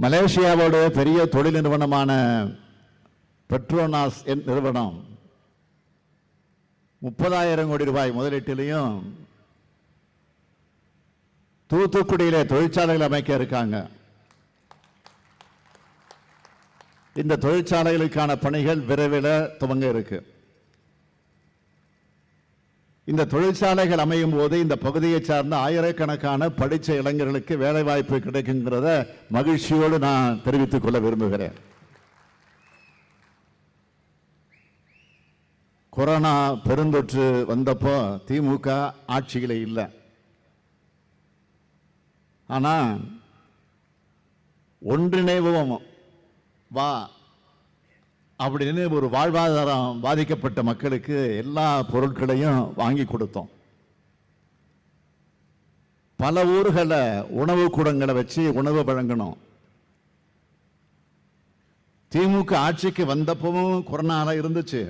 மலேசியாவோட பெரிய தொழில் நிறுவனமான பெட்ரோனாஸ் நிறுவனம் 30,000 கோடி ரூபாய் முதலீட்டிலையும் தூத்துக்குடியிலே தொழிற்சாலைகள் அமைக்க இருக்காங்க. இந்த தொழிற்சாலைகளுக்கான பணிகள் விரைவில் துவங்க இருக்கு. இந்த தொழிற்சாலைகள் அமையும் போது இந்த பகுதியை சார்ந்த ஆயிரக்கணக்கான படித்த இளைஞர்களுக்கு வேலை வாய்ப்பு கிடைக்குங்கிறத மகிழ்ச்சியோடு நான் தெரிவித்துக் கொள்ள விரும்புகிறேன். கொரோனா பெருந்தொற்று வந்தப்போ திமுக ஆட்சியில இல்லை. ஆனா ஒன்றிணைவோம் வா அப்படின்னு ஒரு வாழ்வாதாரம் பாதிக்கப்பட்ட மக்களுக்கு எல்லா பொருட்களையும் வாங்கி கொடுத்தோம். பல ஊர்களை உணவு கூடங்களை வச்சு உணவு வழங்கணும். திமுக ஆட்சிக்கு வந்தப்பவும் கொரோனா இருந்துச்சு.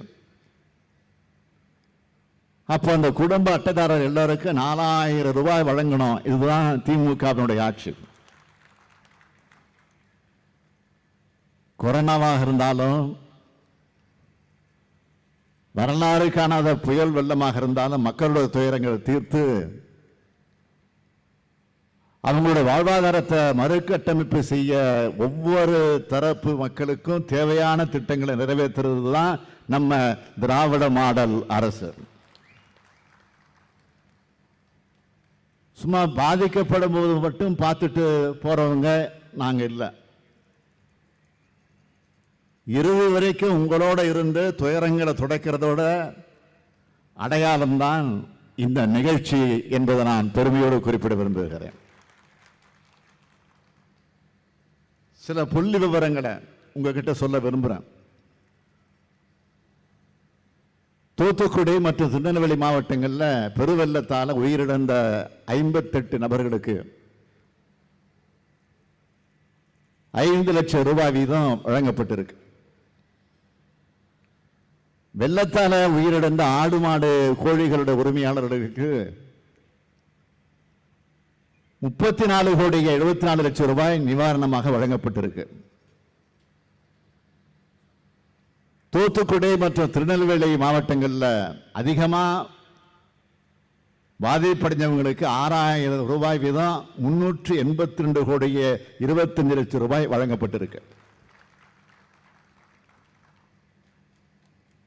அப்போ அந்த குடும்ப அட்டைதாரர் எல்லாருக்கும் 4,000 ரூபாய் வழங்கணும். இதுதான் திமுகவினுடைய ஆட்சி. கொரோனாவாக இருந்தாலும், வரலாறு காணாத புயல் வெள்ளமாக இருந்தாலும் மக்களுடைய துயரங்களை தீர்த்து அவங்களுடைய வாழ்வாதாரத்தை மறுகட்டமைப்பு செய்ய ஒவ்வொரு தரப்பு மக்களுக்கும் தேவையான திட்டங்களை நிறைவேற்றுறது தான் நம்ம திராவிட மாடல் அரசு. சும்மா பாதிக்கப்படும் போது மட்டும் பார்த்துட்டு போறவங்க நாங்க இல்லை. இறுதி வரைக்கும் உங்களோட இருந்து துயரங்களை துடைக்கிறதோட அடையாளம்தான் இந்த நிகழ்ச்சி என்பதை நான் பெருமையோடு குறிப்பிட விரும்புகிறேன். சில புள்ளி விவரங்களை உங்ககிட்ட சொல்ல விரும்புகிறேன். தூத்துக்குடி மற்றும் திருநெல்வேலி மாவட்டங்களில் பெருவெள்ளத்தால் உயிரிழந்த 58 நபர்களுக்கு 5 லட்சம் ரூபாய் வீதம் வழங்கப்பட்டிருக்கு. வெள்ளத்தால உயிரிழந்த ஆடு மாடு கோழிகளுடைய உரிமையாளர்களுக்கு 34,74 லட்சம் ரூபாய் நிவாரணமாக வழங்கப்பட்டிருக்கு. தூத்துக்குடி மற்றும் திருநெல்வேலி மாவட்டங்களில் அதிகமாக பாதிப்படைஞ்சவங்களுக்கு 6,000 ரூபாய் வீதம் 382 கோடியே 25 லட்சம் ரூபாய் வழங்கப்பட்டிருக்கு.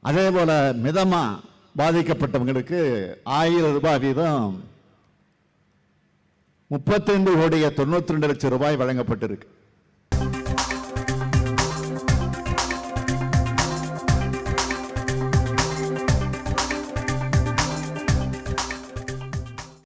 அதே போல மிதமா பாதிக்கப்பட்டவங்களுக்கு 1,000 ரூபாய் வீதம் 35 கோடியே 92 லட்சம் ரூபாய் வழங்கப்பட்டிருக்கு.